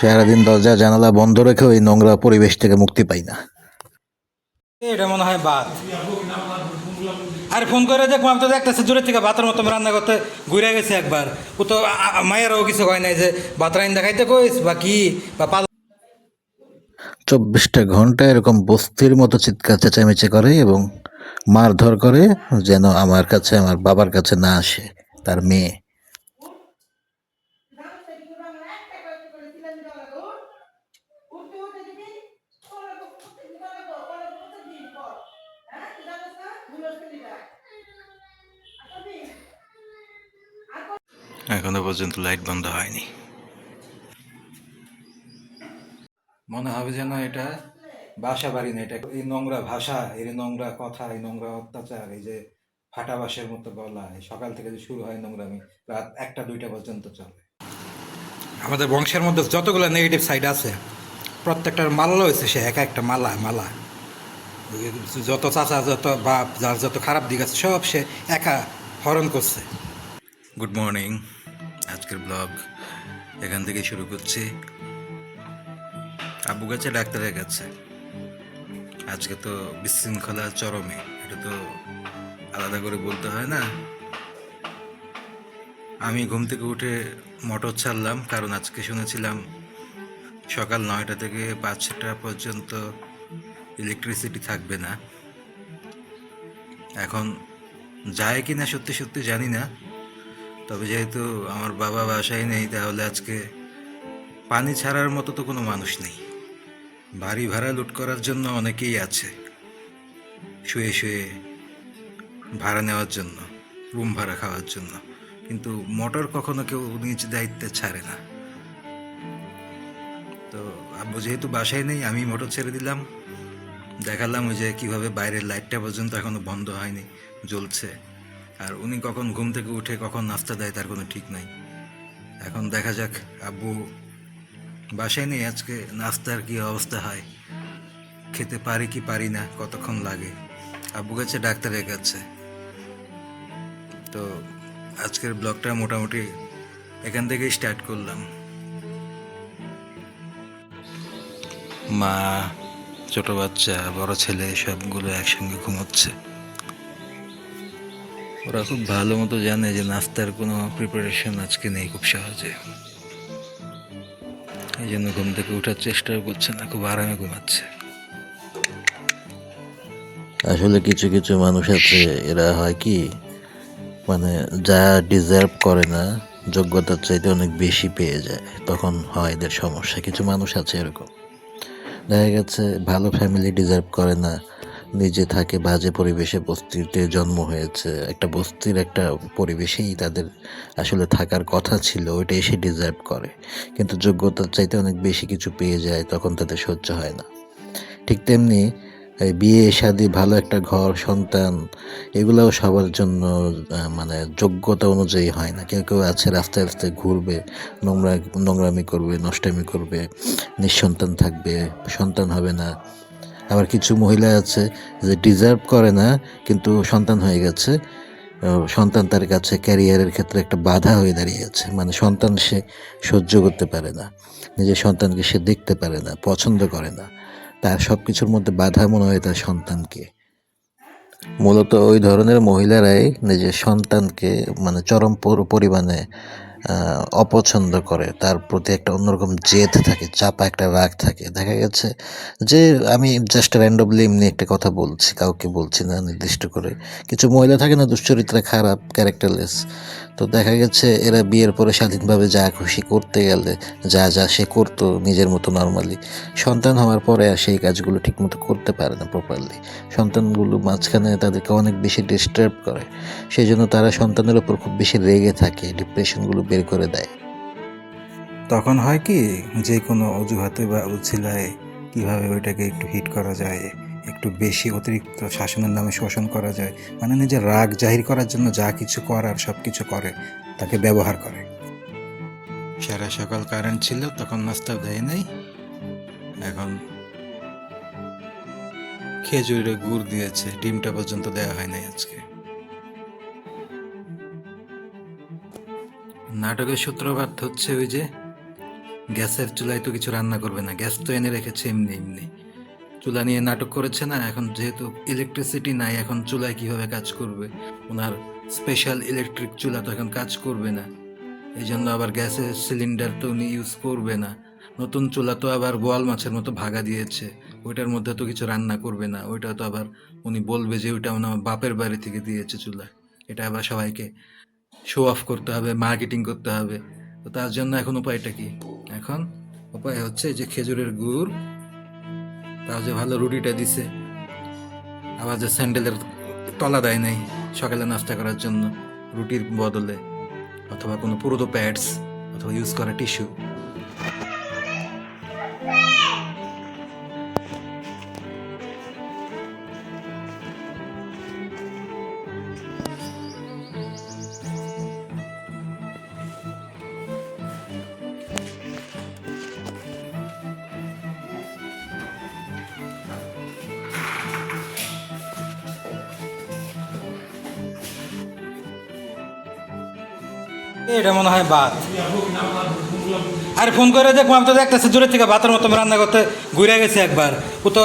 সারাদিন দরজা জানালা বন্ধ রেখে ওই নোংরা পরিবেশ থেকে মুক্তি পাই না। এটা মনে হয় ভাত। আর ফোন করে দেখো, আমি তো দেখতেছি দূরের থেকে ভাতের মতো রান্না করতে ঘুরে গেছে একবার। ও তো মায়েরও কিছু হয় নাই যে ভাত রাইন দেখাইতে কইস বা কি বা 24টা ঘন্টা এরকম বস্তির মতো চিৎকার চেঁচামেচি করে এবং মারধর করে, যেন আমার কাছে, আমার বাবার কাছে না আসে তার মেয়ে। এখনো পর্যন্ত লাইট বন্ধ হয়নি। মনে হবে যেন এটা বাসা বাড়ি না, এটা এই নোংরা ভাষা, এই নোংরা কথা, এই নোংরা অত্যাচার, এই যে ফাটা বাঁশের মতো গলা, এই সকাল থেকে যে শুরু হয় নোংরামি, রাত 1টা 2টা পর্যন্ত চলে। আমাদের বংশের মধ্যে যতগুলো নেগেটিভ সাইড আছে প্রত্যেকটার মালা হয়েছে সে একা একটা মালা মালা। যত চাচা, যত বাপ, যার যত খারাপ দিক আছে সব সে একা হরণ করছে। গুড মর্নিং, আজকের ব্লগ এখান থেকে শুরু করছি। আব্বু গেছে ডাক্তারের কাছে। আজকে তো বিশৃঙ্খলা চরমে, এটা তো আলাদা করে বলতে হয় না। আমি ঘুম থেকে উঠে মোটর ছাড়লাম, কারণ আজকে শুনেছিলাম সকাল 9টা থেকে 5টা পর্যন্ত ইলেকট্রিসিটি থাকবে না। এখন যায় কি না সত্যি সত্যি জানি না, তবে যেহেতু আমার বাবা বাসায় নেই, তাহলে আজকে পানি ছাড়ার মতো তো কোনো মানুষ নেই। বাড়ি ভাড়া লুট করার জন্য অনেকেই আছে, শুয়ে শুয়ে ভাড়া নেওয়ার জন্য, রুম ভাড়া খাওয়ার জন্য, কিন্তু মোটর কখনো কেউ নিজ দায়িত্বে ছাড়ে না। তো আব্বু যেহেতু বাসায় নেই, আমি মোটর ছেড়ে দিলাম। দেখালাম ওই যে কীভাবে বাইরের লাইটটা পর্যন্ত এখনও বন্ধ হয়নি, জ্বলছে। আর উনি কখন ঘুম থেকে উঠে কখন নাস্তা দেয় তার কোনো ঠিক নাই। এখন দেখা যাক, আব্বু বাসায় নেই আজকে, নাস্তার কী অবস্থা হয়, খেতে পারি কি পারি না, কতক্ষণ লাগে। আব্বু গেছে ডাক্তারের কাছে। তো আজকের ব্লগটা মোটামুটি এখান থেকেই স্টার্ট করলাম। মা, ছোট বাচ্চা, বড় ছেলে সবগুলো একসঙ্গে ঘুমোচ্ছে। ওরা খুব ভালো মতো জানে যে নাস্তার কোনো প্রিপারেশন আজকে নেই খুব সহজে, এই জন্য ঘুম থেকে ওঠার চেষ্টাও করছে না, খুব আরামে ঘুমাচ্ছে। আসলে কিছু কিছু মানুষ আছে, এরা হয় কি, মানে যা ডিজার্ভ করে না, যোগ্যতার চাইতে অনেক বেশি পেয়ে যায়, তখন হয় এদের সমস্যা। কিছু মানুষ আছে এরকম, দেখা গেছে ভালো ফ্যামিলি ডিজার্ভ করে না, নিজে থাকে বাজে পরিবেশে, বস্তিতে জন্ম হয়েছে, একটা বস্তির একটা পরিবেশেই তাদের আসলে থাকার কথা ছিল, ওইটাই সে ডিজার্ভ করে, কিন্তু যোগ্যতার চাইতে অনেক বেশি কিছু পেয়ে যায়, তখন তাদের সহ্য হয় না। ঠিক তেমনি এই বিয়ে শাদী, ভালো একটা ঘর, সন্তান, এগুলাও সবার জন্য মানে যোগ্যতা অনুযায়ী হয় না। কেউ কেউ আছে রাস্তায় রাস্তায় ঘুরবে, নোংরামি করবে, নষ্টামি করবে, নিঃসন্তান থাকবে, সন্তান হবে না। আবার কিছু মহিলা আছে যে ডিজার্ভ করে না, কিন্তু সন্তান হয়ে গেছে, সন্তান তার কাছে ক্যারিয়ারের ক্ষেত্রে একটা বাধা হয়ে দাঁড়িয়েছে। মানে সন্তান সে সহ্য করতে পারে না, নিজের সন্তানকে সে দেখতে পারে না, পছন্দ করে না, তার সব কিছুর মধ্যে বাধা মনে হয় তার সন্তানকে। মূলত ওই ধরনের মহিলারাই নিজের সন্তানকে মানে চরম পরিমাণে অপছন্দ করে, তার প্রতি একটা অন্যরকম জেদ থাকে, চাপা একটা রাগ থাকে। দেখা গেছে যে, আমি জাস্ট র্যান্ডমলি এমনি একটা কথা বলছি, কাউকে বলছি না নির্দিষ্ট করে, কিছু মহিলা থাকে না দুশ্চরিত্রা, খারাপ, ক্যারেক্টারলেস। তো দেখা গেছে এরা বিয়ের পরে স্বাধীনভাবে যা খুশি করতে গেলে, যা যা সে করতো নিজের মতো নর্মালি, সন্তান হওয়ার পরে আর সেই কাজগুলো ঠিকমতো করতে পারে না প্রপারলি। সন্তানগুলো মাঝখানে তাদেরকে অনেক বেশি ডিস্টার্ব করে, সেই জন্য তারা সন্তানের ওপর খুব বেশি রেগে থাকে, ডিপ্রেশনগুলো বের করে দেয়। তখন হয় কি, যে কোনো অজুহাতে বা উছিলায় কীভাবে ওইটাকে একটু হিট করা যায়, একটু বেশি অতিরিক্ত শাসনের নামে শোষণ করা যায়, মানে নিজের রাগ জাহির করার জন্য যা কিছু করার সব কিছু করে, তাকে ব্যবহার করে। সারা সকাল কারেন্ট ছিল, তখন নাস্তা দেয় নাই। এখন খেজুরে গুড় দিয়েছে, ডিমটা পর্যন্ত দেওয়া হয় নাই আজকে। নাটকের সূত্রপাত হচ্ছে ওই যে গ্যাসের চুলায় তো কিছু রান্না করবে না, গ্যাস তো এনে রেখেছে এমনি এমনি। চুলা নিয়ে নাটক করেছে না, এখন যেহেতু ইলেকট্রিসিটি নাই, এখন চুলায় কিভাবে কাজ করবে? ওনার স্পেশাল ইলেকট্রিক চুলা তো এখন কাজ করবে না, এই জন্য আবার গ্যাসের সিলিন্ডার তো উনি ইউজ করবে না। নতুন চুলা তো আবার বোয়াল মাছের মতো ভাগা দিয়েছে, ওইটার মধ্যে তো কিছু রান্না করবে না, ওইটা তো আবার উনি বলবে যে ওইটা আমার বাপের বাড়ি থেকে দিয়েছে চুলা। এটা আবার সবাইকে শো অফ করতে হবে, মার্কেটিং করতে হবে। তো তার জন্য এখন উপায়টা কি? এখন উপায় হচ্ছে এই যে খেজুরের গুড়, তাও যে ভালো রুটিটা দিছে, আবার যে স্যান্ডেলের তলা দেয় নাই সকালে নাস্তা করার জন্য রুটির বদলে, অথবা কোনো পুরোনো প্যাডস, অথবা ইউজ করা টিস্যু। এটা মনে হয় ভাত। আরে ফোন করে দেখবো, আমি তো দেখতেছি দূরের থেকে ভাতের মতো রান্না করতে ঘুরে গেছে একবার। ও তো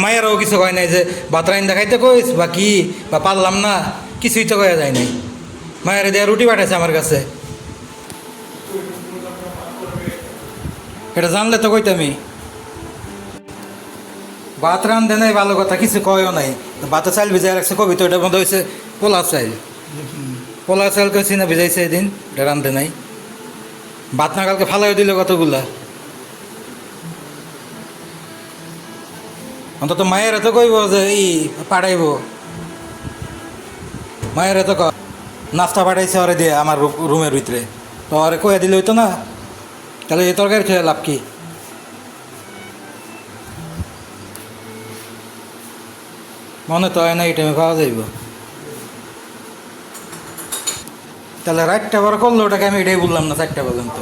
মায়েরও কিছু কয় নাই যে ভাত রাইন দেখাইতে কইস বা কি, বা পারলাম না, কিছুই তো কয়া যায় নাই। মায়ের দেয়া রুটি পাঠাইছে আমার কাছে, এটা জানলে তো কইতামি। ভাত রান্ধে নাই ভালো কথা, কিছু কয়ও নাই। ভাতে চাইল ভিজাই রাখছে, কবি তো এটার মধ্যে হয়েছে পোলা চাইল। পোলা চাইল কেছি না ভিজাইছে এদিন, এটা রান্ধে নাই। ভাত না কালকে ফালাই দিল কতগুলা। অন্তত মায়ের এত কইব যে পাঠাইব, মায়ের এত নাস্তা পাঠাইছে ওরে দিয়ে আমার রুমের ভিতরে, তো ওরে কয়ে দিলে হইতো না? তাহলে এই তরকারি খেয়ে লাভ কি? মনে তো হয় না এই টাইমে পাওয়া যাইব। তাহলে রাতটা বড় করলো, ওটাকে আমি এটাই বললাম না 4টা পর্যন্ত,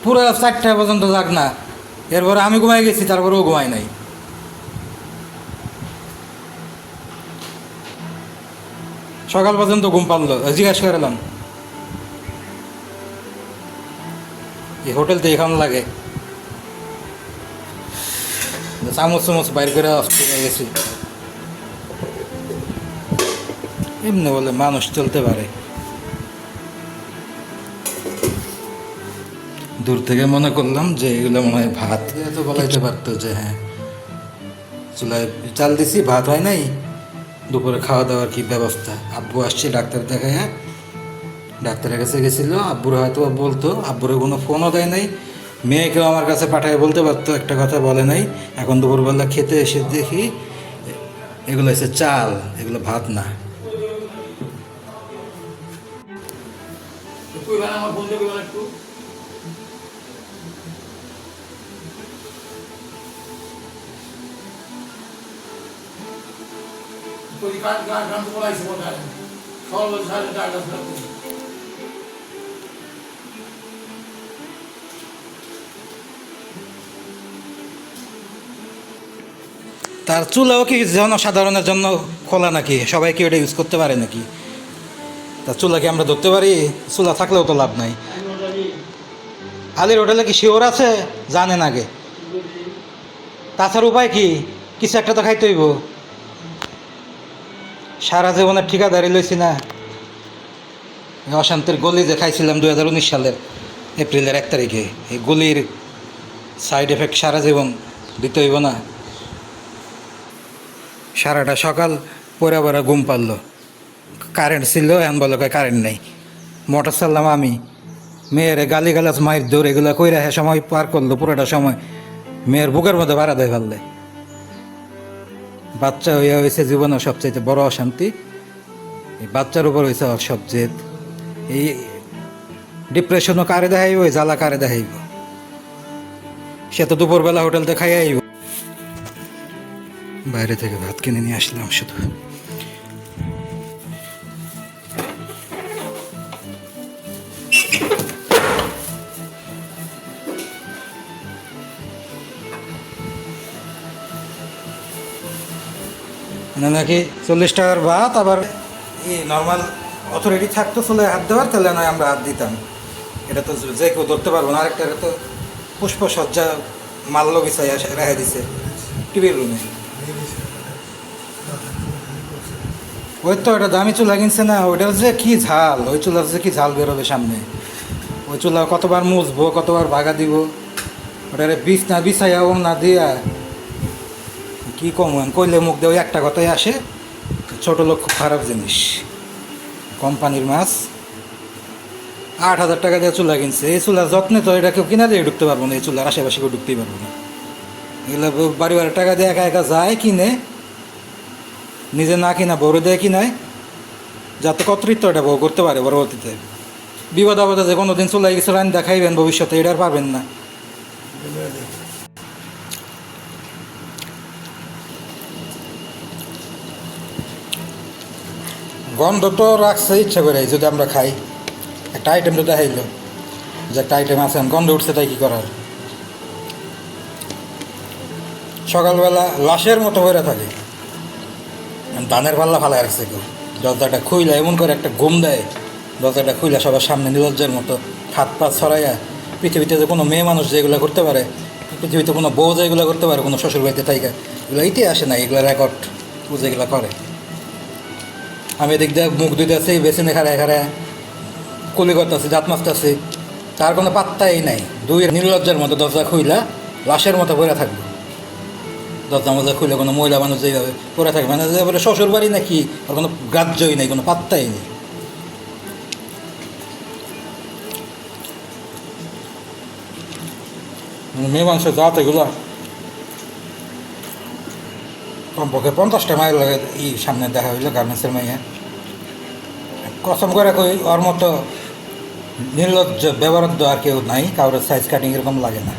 পুরো 4টা পর্যন্ত যাক না। এরপরে আমি ঘুমাই গেছি, তারপরেও ঘুমাই নাই। সকাল পর্যন্ত ঘুম পারলো, জিজ্ঞাসা করলাম এই হোটেল তো এখান লাগে, চামচ চামচ বাইর করে হয়ে গেছি। এমনি বলে মানুষ চলতে পারে? দূর থেকে মনে করলাম যে এগুলো মনে হয় ভাত, তো বলাইতে পারতো যে হ্যাঁ চুলায় চাল দিছি, ভাত হয় নাই, দুপুরে খাওয়া দাওয়ার কি ব্যবস্থা। আব্বু আসছে ডাক্তার দেখায়, ডাক্তারের কাছে গেছিলো, আব্বুর হয়তো বলতো, আব্বুরে কোনো ফোনও দেয় নাই। মেয়েকেও আমার কাছে পাঠায় বলতে পারতো, একটা কথা বলে নাই। এখন দুপুরবেলা খেতে এসে দেখি এগুলো হচ্ছে চাল, এগুলো ভাত না। তার চুলাও কি জনসাধারণের জন্য খোলা নাকি? সবাই কি ওটা ইউজ করতে পারে নাকি? তার চুলা কি আমরা ধরতে পারি? চুলা থাকলেও তো লাভ নাই। আলির হোটেলে কি শিওর আছে? জানেন আগে। তাছাড়া উপায় কি? কিছু একটা তো খাইতে হইব। সারা জীবনের ঠিকাদারি লইছি না, অশান্তির গলি যে খাইছিলাম 2019 সালের এপ্রিলের 1 তারিখে, এই গলির সাইড এফেক্ট সারা জীবন দিতে হইব না? সারাটা সকাল পরে পরে ঘুম পারলো, কারেন্ট ছিল, এখন বলো কারেন্ট নেই। মোটর চাললাম আমি, মেয়ের গালি গালাজ মায়ের দৌড় এগুলো কইরা সময় পার করলো, পুরোটা সময় মেয়ের বুকের মধ্যে ভাড়া দেয় ফেললে। বাচ্চা হইয়া হয়েছে জীবনের সবচেয়ে বড় অশান্তি, এই বাচ্চার উপর হয়েছে ওর সব জেদ। এই ডিপ্রেশনও কারে দেখাইব, ওই জ্বালা কারে দেখাইব? সে তো দুপুরবেলা হোটেলতে খাই আইব। বাইরে থেকে ভাত কিনে নিয়ে আসলাম শুধু। নাকি 40 টাকার ভাত, আবার এই নর্মাল অথরিটি থাকতো চলে হাত দেওয়ার, তাহলে নয় আমরা হাত দিতাম। এটা তো যে কেউ ধরতে পারবো না। আরেকটা এটা তো পুষ্পসজ্জা মাল্য বিছাই রেখে দিছে টিভির রুমে। ওই তো এটা দামি চুলা কিনছে না, ওইটার যে কি ঝাল, ওই চুলার যে কি ঝাল বেরোবে সামনে। ওই চুলা কতবার মুছবো, কতবার বাগা দিব, ওটারে বিষ না বিছাইয়া ওম না দিয়া কি কম কইলে মুখ দিয়ে ওই একটা কথাই আসে, ছোট লোক খুব খারাপ জিনিস। কোম্পানির মাছ 8,000 টাকা দিয়ে চুলা কিনছে। এই চুলার যত্নে তো এটা কেউ কিনা দিয়ে ঢুকতে পারবো না, এই চুলার আশেপাশে কেউ ঢুকতেই পারবো না। এগুলো বাড়ি বাড়ি টাকা দিয়ে একা একা যায় কিনে, নিজে না কিনা বড় দেয় কিনায়, যাতে কর্তৃত্বটা বউ করতে পারে পরবর্তীতে। বিপদ আপদে যে কোনো দিন চুলাই কিছু রান দেখাইবেন ভবিষ্যতে, এটা আর পারবেন না। গন্ধ তো রাখছে ইচ্ছা করে, যদি আমরা খাই একটা আইটেম তো দেখাইলো যে একটা আইটেম আছে, গন্ধ উঠছে তাই কি করার। সকালবেলা লাশের মতো হয়ে থাকে, ধানের পাল্লা ফালাই রাখছে কেউ, দরজাটা খুইলা এমন করে একটা ঘুম দেয়, দরজাটা খুইলা সবার সামনে নিলজ্জের মতো হাত পা ছড়াইয়া। পৃথিবীতে যে কোনো মেয়ে মানুষ যেগুলো করতে পারে, পৃথিবীতে কোনো বউ যেগুলো করতে পারে, কোনো শ্বশুর বাড়িতে তাইকা এগুলো ইতে আসে না, এগুলো রেকর্ড ও যেগুলো করে। আমি এদিক দিয়ে মুখ ধুইতে আছি, বেসিনে খাড়ায় খাড়ায় কুলি করতেছি, দাঁত মাজতেছি, তার কোনো পাত্তাই নাই। দুই নির্লজ্জের মতো দরজা খুইলা লাশের মতো পড়ে থাকবে। দরজা মজা খুলে কোনো মহিলা মানুষ যেভাবে পড়ে থাকে, মানে যে বলে শ্বশুর বাড়ি নাকি, আর কোনো গ্রাহ্যই নেই, কোনো পাত্তাই নেই। মেয়ে মানুষের জাত এগুলো কমপক্ষে 50টা মাইল লাগে সামনে দেখা হইলো গার্মেন্টসের মেয়ে। কসম করে কই ওর মতো নির্লজ্জ ব্যবহার্য আর কেউ নাই, কারোর সাইজ কাটিং এরকম লাগে না।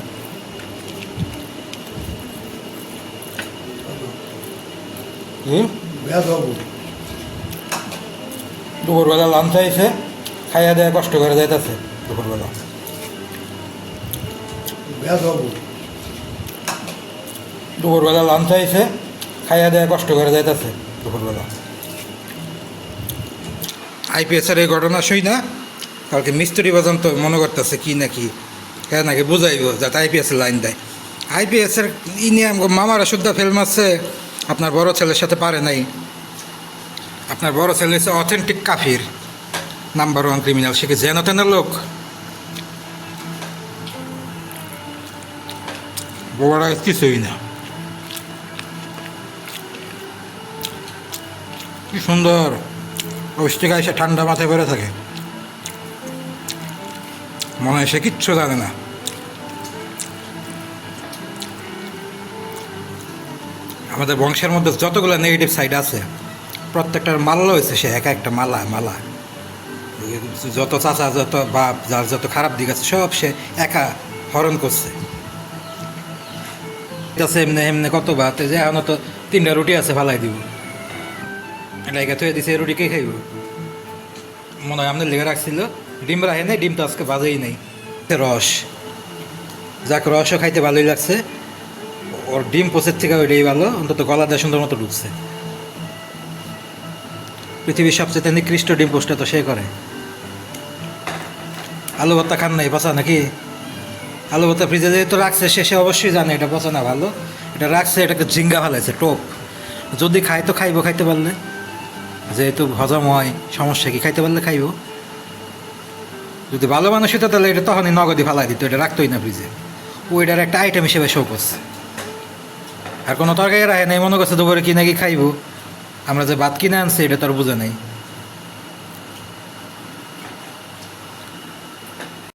দুপুরবেলা লাঞ্চ আইসে, খাইয়া দেয়া কষ্ট করে যাইতেছে দুপুরবেলা। দুপুরবেলা লাঞ্চ আইসে, খাইয়া দেয়া কষ্ট করে যাইতেছে দুপুরবেলা। আইপিএসের এই ঘটনা শুই না, কালকে মিস্ত্রি পর্যন্ত মনে করতেছে কি নাকি হ্যাঁ নাকি বুঝাইব যাতে আইপিএসের লাইন দেয়। আইপিএসের ই নিয়ে মামারা শুদ্ধ ফেল মারছে, আপনার বড় ছেলের সাথে পারে নাই। আপনার বড় ছেলে হচ্ছে অথেন্টিক কাফির, নাম্বার 1 ক্রিমিনাল, সে কি জেনতেনের লোক? বড়রা কিছুই না। কি সুন্দর অফিস থেকে এসে ঠান্ডা মাথায় পড়ে থাকে, মনে হয় সে কিচ্ছু জানে না। আমাদের বংশের মধ্যে যতগুলো নেগেটিভ সাইড আছে প্রত্যেকটার মাল্লা হয়েছে সে একা একটা মালা মালা। যত চাচা, যত বাপ, যার যত খারাপ দিক আছে সব সে একা হরণ করছে। এমনি এমনি কত ভাত, যে এখন তো 3টা রুটি আছে, ফালাই দিব, এটা থুয়ে দিছে, রুটি কে খাইব? মনে হয় আমাদের লেগে রাখছিল, ডিম রাখে নেই, ডিম তো আজকে বাজেই নেই। রস, যাক রসও খাইতে ভালোই লাগছে, ওর ডিম পোষের থেকে ওইটাই ভালো, অন্তত গলা দেয় সুন্দর মতো ঢুকছে। পৃথিবীর সবচেয়ে নিকৃষ্ট ডিম পোস্টটা তো সে করে। আলু ভর্তা খান নাই, পচা নাকি? আলু ভর্তা ফ্রিজে যেহেতু রাখছে, সে অবশ্যই জানে এটা পচা না, ভালো। এটা রাখছে, এটাকে ঝিঙ্গা ফেলাইছে টোপ। যদি খায় তো খাইব, খাইতে পারলে, যেহেতু হজম হয় সমস্যা কি, খাইতে পারলে খাইব। যদি ভালো মানুষ হতো তাহলে এটা তখনই নগদই ফালাই দিত, এটা রাখতোই না ফ্রিজে। ও এটার একটা আইটেম হিসেবে শো করছে। আর কোনো তরকারি রাখে নাই, মনে করছে দুপুরে কি নাকি খাইব। আমরা যে ভাত কিনে আনছি এটা তো আর বোঝা নাই।